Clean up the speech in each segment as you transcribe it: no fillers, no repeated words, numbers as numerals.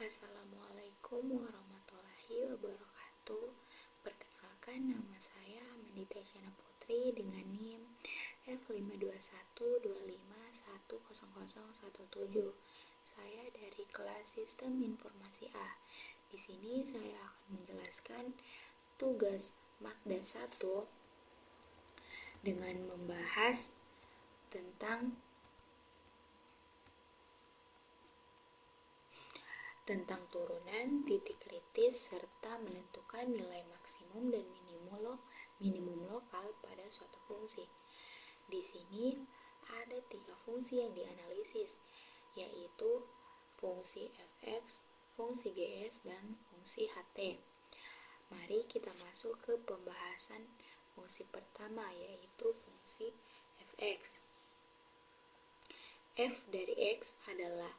Assalamualaikum warahmatullahi wabarakatuh. Perkenalkan, nama saya Mandita Syana Putri dengan NIM F52125100017. Saya dari kelas Sistem Informasi A. Di sini saya akan menjelaskan tugas Makda 1 dengan membahas tentang turunan, titik kritis, serta menentukan nilai maksimum dan minimum lokal pada suatu fungsi. Di sini ada 3 fungsi yang dianalisis, yaitu fungsi fx, fungsi gs, dan fungsi ht. Mari kita masuk ke pembahasan fungsi pertama, yaitu fungsi fx. F dari x adalah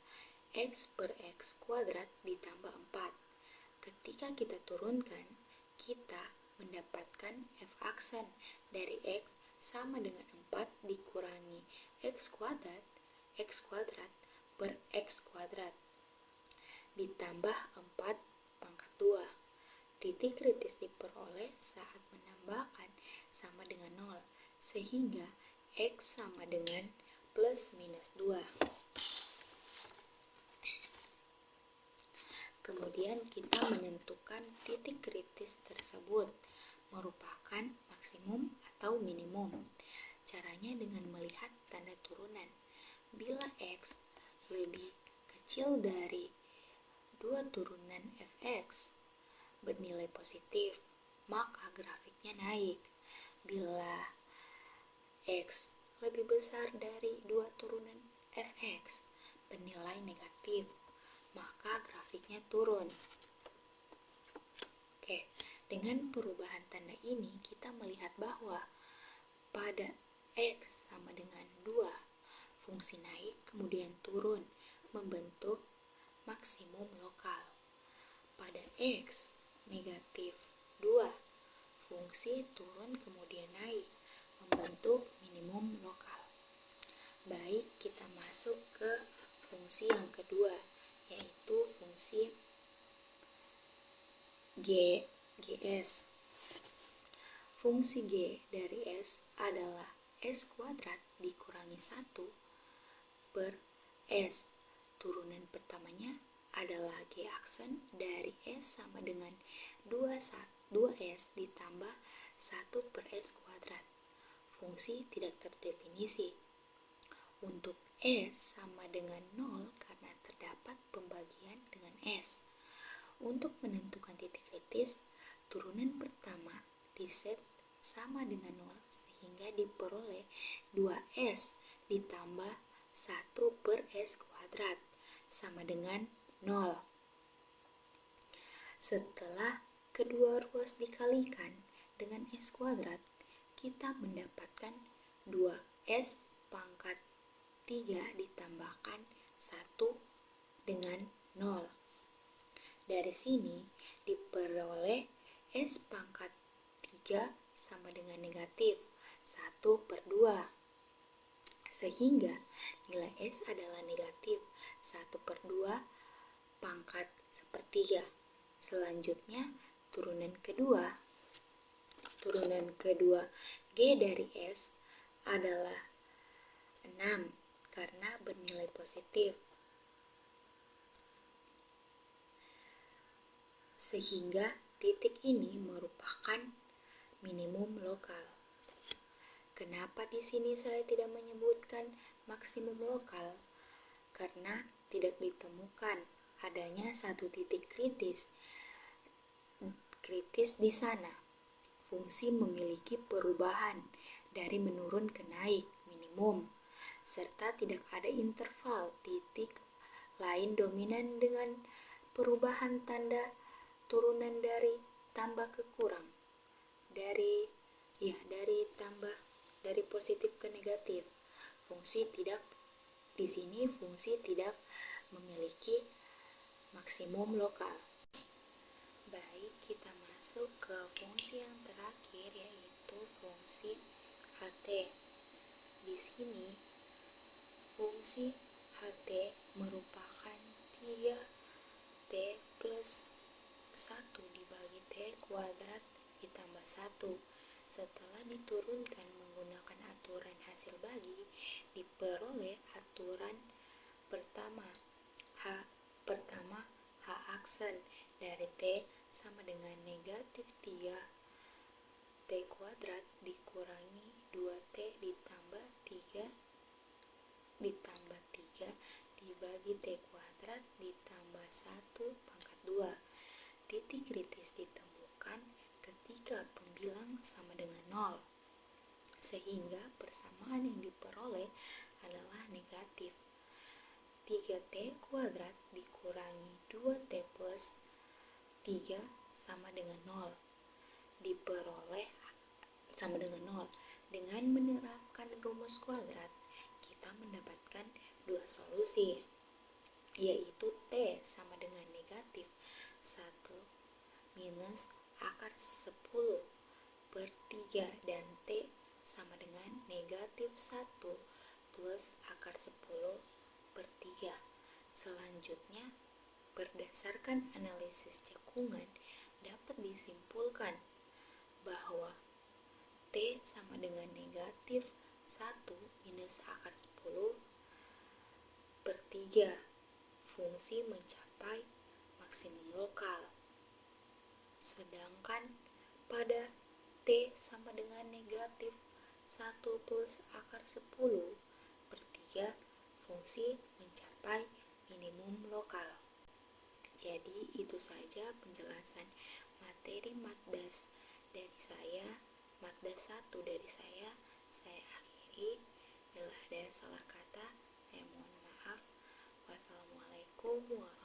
x per x kuadrat ditambah 4. Ketika kita turunkan, kita mendapatkan f aksen dari x sama dengan 4 dikurangi x kuadrat per x kuadrat ditambah 4 pangkat 2. Titik kritis diperoleh saat menambahkan sama dengan 0, sehingga x sama dengan plus minus 2. Kemudian kita menentukan titik kritis tersebut merupakan maksimum atau minimum. Caranya dengan melihat tanda turunan. Bila x lebih kecil dari 2 turunan fx bernilai positif, maka grafiknya naik. Bila x lebih besar dari 2 turunan fx bernilai negatif, maka grafiknya turun. Oke, dengan perubahan tanda ini kita melihat bahwa pada x sama dengan 2, fungsi naik kemudian turun membentuk maksimum lokal. Pada x negatif 2, fungsi turun kemudian naik membentuk minimum lokal. Baik, kita masuk ke fungsi yang kedua, yaitu fungsi gs. Fungsi g dari s adalah s kuadrat dikurangi 1 per s. Turunan pertamanya adalah g aksen dari s sama dengan 2s ditambah 1 per s kuadrat. Fungsi tidak terdefinisi. Untuk s sama dengan 0 karena terdapat pembagian dengan s. Untuk menentukan titik kritis, turunan pertama diset sama dengan 0 sehingga diperoleh 2s ditambah 1 per s kuadrat sama dengan 0. Setelah kedua ruas dikalikan dengan s kuadrat, kita mendapatkan 2s pangkat 3 ditambahkan 1 dengan 0. Dari sini diperoleh s pangkat 3 sama dengan negatif 1 per 2. Sehingga nilai s adalah negatif 1 per 2 pangkat sepertiga. Selanjutnya turunan kedua g dari s adalah 6 karena bernilai positif, sehingga titik ini merupakan minimum lokal. Kenapa di sini saya tidak menyebutkan maksimum lokal? Karena tidak ditemukan adanya satu titik kritis di sana. Fungsi memiliki perubahan dari menurun ke naik minimum, serta tidak ada interval titik lain dominan dengan perubahan tanda turunan dari tambah ke kurang, dari positif ke negatif. Di sini fungsi tidak memiliki maksimum lokal. Baik, kita masuk ke fungsi yang terakhir, yaitu fungsi ht. Di sini fungsi ht merupakan 3t plus 1 dibagi T kuadrat ditambah 1. Setelah diturunkan menggunakan aturan hasil bagi, diperoleh aturan pertama H aksen dari T sama dengan negatif 3 T kuadrat dikurangi 2T ditambah 3 dibagi T kuadrat ditambah 1 pangkat 2. Titik kritis ditemukan ketika pembilang sama dengan 0, sehingga persamaan yang diperoleh adalah negatif. 3T kuadrat dikurangi 2T plus 3 sama dengan 0 diperoleh sama dengan 0. Dengan menerapkan rumus kuadrat, kita mendapatkan dua solusi, yaitu T sama dengan negatif 1 minus akar 10 per 3 dan T sama dengan negatif 1 plus akar 10 per 3. Selanjutnya, berdasarkan analisis cekungan, dapat disimpulkan bahwa T sama dengan negatif 1 minus akar 10 per 3 fungsi mencapai maksimum lokal. Sedangkan pada T sama dengan negatif 1 plus akar 10 per 3 fungsi mencapai minimum lokal. Jadi itu saja penjelasan materi Matdas dari saya, Matdas 1 dari saya akhiri. Bila ada salah kata, saya mohon maaf. Wassalamualaikum warahmatullahi wabarakatuh.